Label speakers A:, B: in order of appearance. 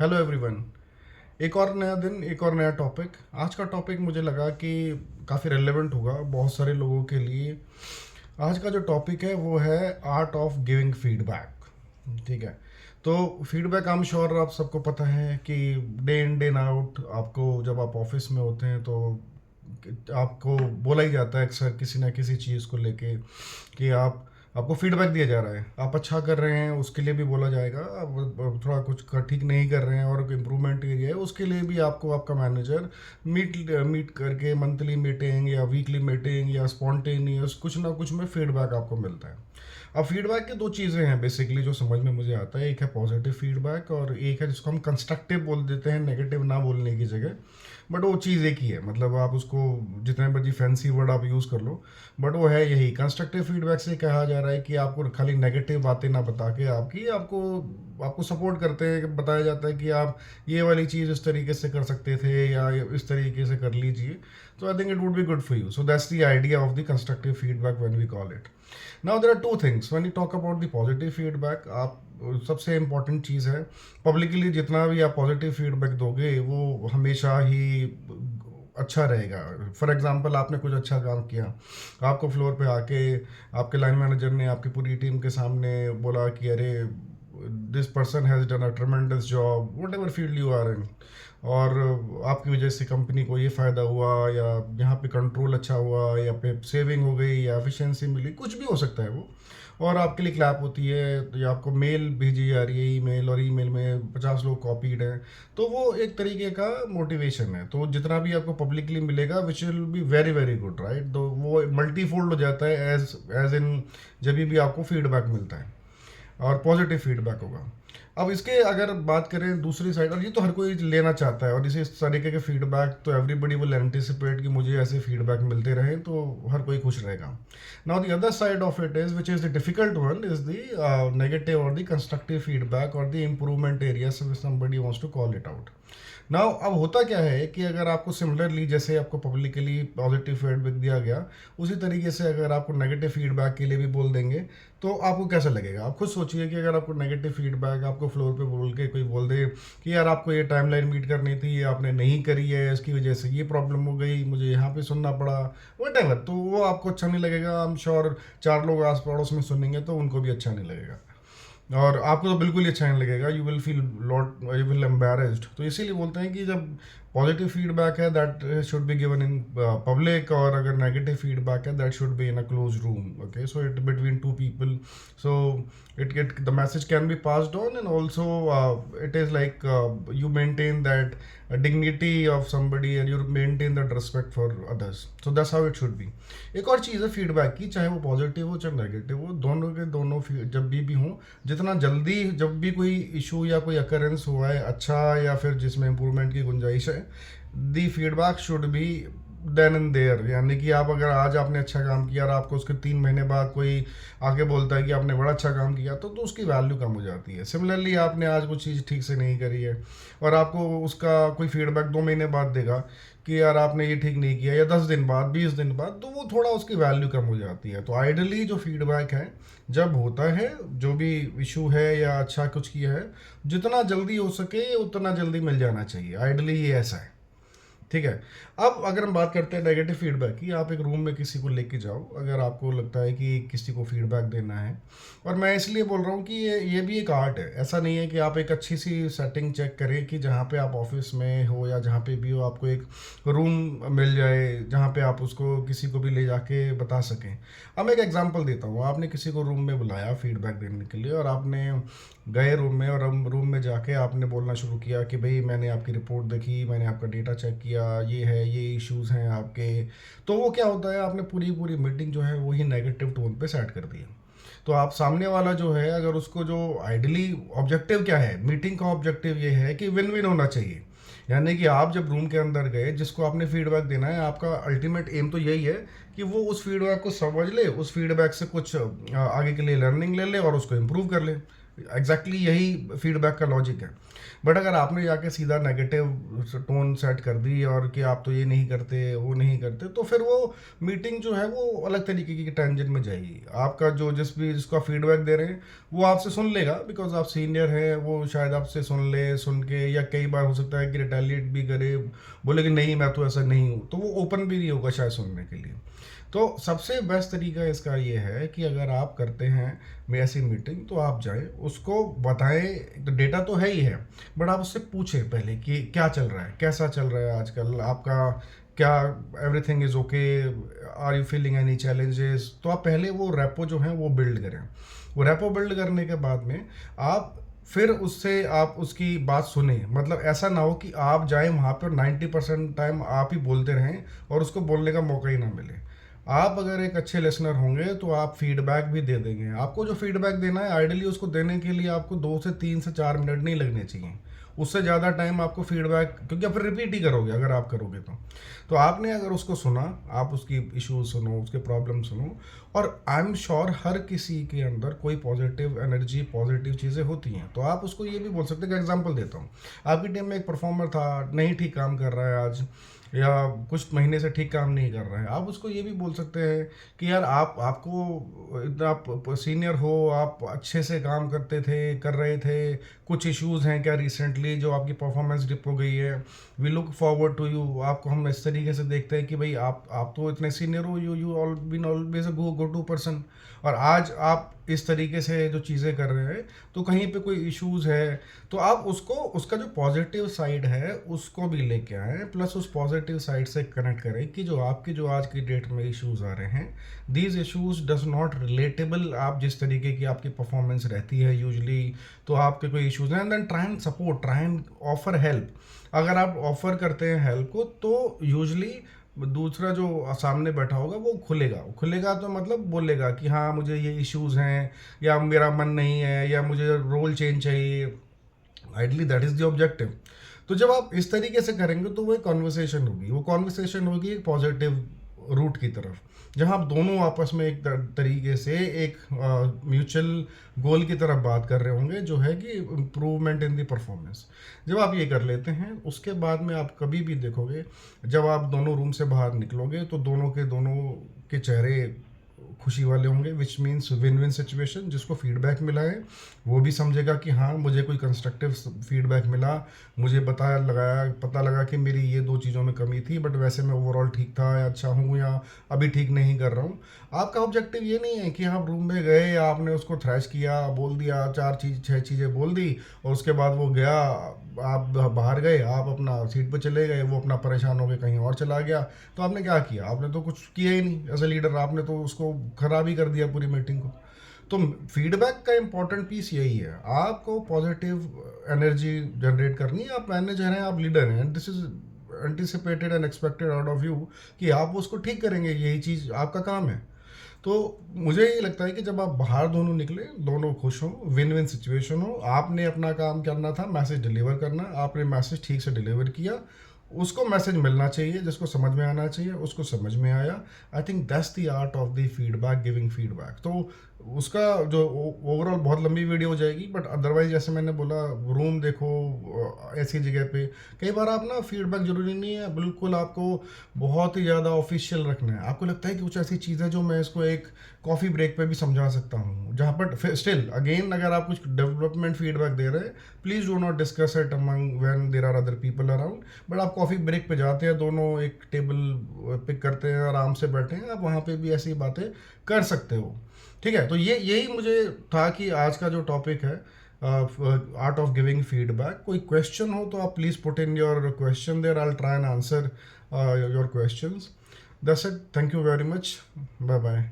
A: Hello everyone. एक और नया दिन, एक और नया टॉपिक। आज का टॉपिक मुझे लगा कि काफ़ी रेलेवेंट होगा बहुत सारे लोगों के लिए। आज का जो टॉपिक है वो है आर्ट ऑफ गिविंग फीडबैक। ठीक है। तो फीडबैक आई एम श्योर आप सबको पता है कि डे इन डे आउट आपको जब आप ऑफिस में होते हैं तो आपको बोला ही जाता है अक्सर किसी ना किसी चीज़ को लेके कि आपको फीडबैक दिया जा रहा है, आप अच्छा कर रहे हैं उसके लिए भी बोला जाएगा, आप थोड़ा कुछ ठीक नहीं कर रहे हैं और इम्प्रूवमेंट एरिया है उसके लिए भी आपको आपका मैनेजर मीट मीट करके मंथली मीटिंग या वीकली मीटिंग या स्पॉन्टेनियस कुछ ना कुछ में फीडबैक आपको मिलता है। अब फीडबैक की दो चीज़ें हैं बेसिकली जो समझ में मुझे आता है, एक है पॉजिटिव फीडबैक और एक है जिसको हम कंस्ट्रक्टिव बोल देते हैं नेगेटिव ना बोलने की जगह। बट वो चीज़ एक ही है, मतलब आप उसको जितने मर्जी फैंसी वर्ड आप यूज़ कर लो, बट वो है यही। कंस्ट्रक्टिव फीडबैक से कहा जा रहा है कि आपको खाली नेगेटिव बातें ना बता के आपको आपको सपोर्ट करते हैं, बताया जाता है कि आप ये वाली चीज़ इस तरीके से कर सकते थे या इस तरीके से कर लीजिए। तो I think it would be good for you. So that's the idea of the constructive feedback when we call it. Now there are two things when you talk about the positive feedback. आप सबसे important चीज़ है, publicly जितना भी आप positive feedback दोगे वो हमेशा ही अच्छा रहेगा। फॉर एग्जांपल आपने कुछ अच्छा काम किया, आपको फ्लोर पे आके आपके लाइन मैनेजर ने आपकी पूरी टीम के सामने बोला कि अरे this person has done a tremendous job whatever field you are in, और आपकी वजह से कंपनी को ये फ़ायदा हुआ या यहाँ पे कंट्रोल अच्छा हुआ या पे सेविंग हो गई या एफिशिएंसी मिली, कुछ भी हो सकता है वो, और आपके लिए क्लैप होती है तो या आपको मेल भेजी जा रही है ईमेल और ईमेल में 50 लोग कॉपीड हैं, तो वो एक तरीके का मोटिवेशन है। तो जितना भी आपको पब्लिकली मिलेगा which will be very very good, right. तो वो मल्टीफोल्ड हो जाता है एज एज इन जब भी आपको फीडबैक मिलता है और पॉजिटिव फीडबैक होगा। अब इसके अगर बात करें दूसरी साइड, और ये तो हर कोई लेना चाहता है और इस तरीके के फीडबैक तो एवरीबडी विल एंटिसिपेट कि मुझे ऐसे फीडबैक मिलते रहे तो हर कोई खुश रहेगा। Now the other side of it is which is the difficult one is the negative और द कंस्ट्रक्टिव फीडबैक और the improvement area somebody wants to call it out. Now अब होता क्या है कि अगर आपको सिमिलरली जैसे आपको पब्लिकली पॉजिटिव फीडबैक दिया गया, उसी तरीके से अगर आपको नेगेटिव फीडबैक के लिए भी बोल देंगे तो आपको कैसा लगेगा। आप खुद सोचिए कि अगर आपको नेगेटिव फीडबैक आपको फ्लोर पे बोल के कोई बोल दे कि यार आपको ये टाइमलाइन मीट करनी थी, ये आपने नहीं करी है, इसकी वजह से ये प्रॉब्लम हो गई, मुझे यहाँ पे सुनना पड़ा, वट एवर, तो वो आपको अच्छा नहीं लगेगा। आई एम श्योर 4 लोग आस पड़ोस में सुनेंगे तो उनको भी अच्छा नहीं लगेगा और आपको तो बिल्कुल ही अच्छा नहीं लगेगा। You will feel lot, you will embarrassed. तो इसीलिए बोलते हैं कि जब पॉजिटिव फीडबैक है that should be given in public, और अगर नेगेटिव फीडबैक है that should be in a close room. Okay, so it between two people, so it the message can be passed on, and also it is like you maintain that dignity of somebody and you maintain that respect for others, so that's how it should be। एक और चीज़ है feedback की, चाहे वो positive हो चाहे negative हो, दोनों के दोनों जब भी हो, जितना जल्दी जब भी कोई इशू या कोई अकरेंस हुआ है अच्छा या फिर जिसमें इम्प्रूवमेंट की गुंजाइश है, the feedback should be then and there. यानी कि आप अगर आज आपने अच्छा काम किया और आपको उसके 3 महीने बाद कोई आके बोलता है कि आपने बड़ा अच्छा काम किया, तो उसकी वैल्यू कम हो जाती है। सिमिलरली आपने आज कुछ चीज़ ठीक से नहीं करी है और आपको उसका कोई फीडबैक 2 महीने बाद देगा कि यार आपने ये ठीक नहीं किया, या 10 दिन बाद 20 दिन बाद, तो वो थोड़ा उसकी वैल्यू कम हो जाती है। तो आइडली जो फीडबैक है जब होता है, जो भी इशू है या अच्छा कुछ किया है, जितना जल्दी हो सके उतना जल्दी मिल जाना चाहिए। आइडली ये ऐसा है, ठीक है। अब अगर हम बात करते हैं नेगेटिव फीडबैक की, आप एक रूम में किसी को लेके जाओ, अगर आपको लगता है कि किसी को फीडबैक देना है, और मैं इसलिए बोल रहा हूँ कि ये भी एक आर्ट है। ऐसा नहीं है कि आप एक अच्छी सी सेटिंग चेक करें कि जहाँ पे आप ऑफिस में हो या जहाँ पे भी हो आपको एक रूम मिल जाए जहाँ पे आप उसको किसी को भी ले जाके बता सकें। अब मैं एक एग्जांपल देता हूँ। आपने किसी को रूम में बुलाया फीडबैक देने के लिए और आपने गए रूम में, और रूम में जाके आपने बोलना शुरू किया कि भाई मैंने आपकी रिपोर्ट देखी, मैंने आपका डेटा चेक किया, ये है, ये इश्यूज़ हैं आपके। तो वो क्या होता है, आपने पूरी पूरी मीटिंग जो है वही नेगेटिव टोन पे सेट कर दी। तो आप सामने वाला जो है, अगर उसको जो आइडली ऑब्जेक्टिव क्या है, मीटिंग का ऑब्जेक्टिव ये है कि विन विन होना चाहिए। यानी कि आप जब रूम के अंदर गए, जिसको आपने फीडबैक देना है, आपका अल्टीमेट एम तो यही है कि वो उस फीडबैक को समझ ले, उस फीडबैक से कुछ आगे के लिए लर्निंग ले ले और उसको इम्प्रूव कर ले। एग्जैक्टली यही फीडबैक का लॉजिक है। बट अगर आपने जाके सीधा नेगेटिव टोन सेट कर दी और कि आप तो ये नहीं करते वो नहीं करते, तो फिर वो मीटिंग जो है वो अलग तरीके की टेंशन में जाएगी। आपका जो जिसको आप फीडबैक दे रहे हैं वो आपसे सुन लेगा, बिकॉज आप सीनियर हैं, वो शायद आपसे सुन के, या कई बार हो सकता है कि रिटेलिएट भी करे, बोले कि नहीं मैं तो ऐसा नहीं हूँ, तो वो ओपन भी नहीं होगा शायद सुनने के लिए। तो सबसे बेस्ट तरीका इसका ये है कि अगर आप करते हैं में ऐसी मीटिंग, तो आप जाएं, उसको बताएं। तो डेटा तो है ही है, बट आप उससे पूछें पहले कि क्या चल रहा है, कैसा चल रहा है आजकल आपका, क्या everything is okay, are you feeling any challenges. तो आप पहले वो रेपो जो है वो बिल्ड करें। वो रेपो बिल्ड करने के बाद में आप फिर उससे आप उसकी बात सुने। मतलब ऐसा ना हो कि आप जाएं वहाँ पर 90% टाइम आप ही बोलते रहें और उसको बोलने का मौका ही ना मिले। आप अगर एक अच्छे लिसनर होंगे तो आप फीडबैक भी दे देंगे। आपको जो फीडबैक देना है आइडियली उसको देने के लिए आपको 2 से 3 से 4 मिनट नहीं लगने चाहिए। उससे ज़्यादा टाइम आपको फीडबैक, क्योंकि आप फिर रिपीट ही करोगे अगर आप करोगे तो आपने अगर उसको सुना, आप उसकी इश्यूज सुनो, उसके प्रॉब्लम सुनो, और आई एम श्योर हर किसी के अंदर कोई पॉजिटिव एनर्जी, पॉजिटिव चीज़ें होती हैं। तो आप उसको ये भी बोल सकते हैं कि एग्जांपल देता हूँ, आपकी टीम में एक परफॉर्मर था, नहीं ठीक काम कर रहा है आज, या कुछ महीने से ठीक काम नहीं कर रहा है। आप उसको ये भी बोल सकते हैं कि यार आपको इतना सीनियर हो, आप अच्छे से काम कर रहे थे, कुछ इश्यूज हैं क्या रिसेंटली जो आपकी परफॉर्मेंस डिप हो गई है, we look forward to you. आपको हम इस तरीके से देखते हैं कि भाई आप तो इतने सीनियर हो, you all been always a go to person, और आज आप इस तरीके से जो चीज़ें कर रहे हैं तो कहीं पे कोई इश्यूज है, तो आप उसको, उसका जो पॉजिटिव साइड है उसको भी लेके आएँ, प्लस उस पॉजिटिव साइड से कनेक्ट करें कि जो आज की डेट में इश्यूज आ रहे हैं, these issues does not relatable, आप जिस तरीके की आपकी परफॉर्मेंस रहती है यूजली, तो आपके कोई इश्यूज हैं, and then try and support, try and offer help. अगर आप ऑफर करते हैं हेल्प को, तो यूजली दूसरा जो सामने बैठा होगा वो खुलेगा तो मतलब बोलेगा कि हाँ मुझे ये इश्यूज हैं, या मेरा मन नहीं है, या मुझे रोल चेंज चाहिए। Ideally that is the objective. तो जब आप इस तरीके से करेंगे तो वो एक कॉन्वर्सेशन होगी, वो कॉन्वर्सेशन होगी एक पॉजिटिव रूट की तरफ, जहां आप दोनों आपस में एक तरीके से एक म्यूचुअल गोल की तरफ बात कर रहे होंगे, जो है कि इम्प्रूवमेंट इन द परफॉर्मेंस। जब आप ये कर लेते हैं, उसके बाद में आप कभी भी देखोगे जब आप दोनों रूम से बाहर निकलोगे तो दोनों के चेहरे खुशी वाले होंगे, which means win win situation. जिसको फीडबैक मिला है वो भी समझेगा कि हाँ मुझे कोई कंस्ट्रक्टिव फीडबैक मिला, मुझे पता लगा कि मेरी ये 2 चीज़ों में कमी थी, बट वैसे मैं ओवरऑल ठीक था, या अच्छा हूँ, या अभी ठीक नहीं कर रहा हूँ। आपका ऑब्जेक्टिव ये नहीं है कि आप रूम में गए, आपने उसको थ्रैश किया, बोल दिया 6 चीज़ें बोल दी, और उसके बाद वो गया, आप बाहर गए, आप अपना सीट पर चले गए, वो अपना परेशान हो गए कहीं और चला गया। तो आपने क्या किया? आपने तो कुछ किया ही नहीं एज ए लीडर, आपने तो उसको खराब ही कर दिया पूरी मीटिंग को। तो फीडबैक का इंपॉर्टेंट पीस यही है, आपको पॉजिटिव एनर्जी जनरेट करनी है। आप मैनेजर हैं, आप लीडर हैं, and this is anticipated and expected out of you कि आप उसको ठीक करेंगे, यही चीज़ आपका काम है। तो मुझे ये लगता है कि जब आप बाहर दोनों निकले, दोनों खुश हों, विन विन सिचुएशन हो, आपने अपना काम करना था, मैसेज डिलीवर करना, आपने मैसेज ठीक से डिलीवर किया, उसको मैसेज मिलना चाहिए, जिसको समझ में आना चाहिए उसको समझ में आया। I think that's the art of the feedback, giving feedback. तो उसका जो ओवरऑल बहुत लंबी वीडियो हो जाएगी, बट अदरवाइज जैसे मैंने बोला, रूम देखो ऐसी जगह पे, कई बार आप ना फीडबैक जरूरी नहीं है बिल्कुल आपको बहुत ही ज़्यादा ऑफिशियल रखना है। आपको लगता है कि कुछ ऐसी चीज़ है जो मैं इसको एक कॉफ़ी ब्रेक पे भी समझा सकता हूँ, जहाँ पर स्टिल अगेन अगर आप कुछ डेवलपमेंट फीडबैक दे रहे हैं, please do not discuss it among when there are other people around. But आप कॉफ़ी ब्रेक पे जाते हैं, दोनों एक टेबल पिक करते हैं, आराम से बैठे हैं, आप वहाँ पे भी ऐसी बातें कर सकते हो। ठीक है, तो यही मुझे था कि आज का जो टॉपिक है आर्ट ऑफ गिविंग फीडबैक। कोई क्वेश्चन हो तो आप please put in your question there, I try and answer your questions. That's it, thank you very much, bye bye.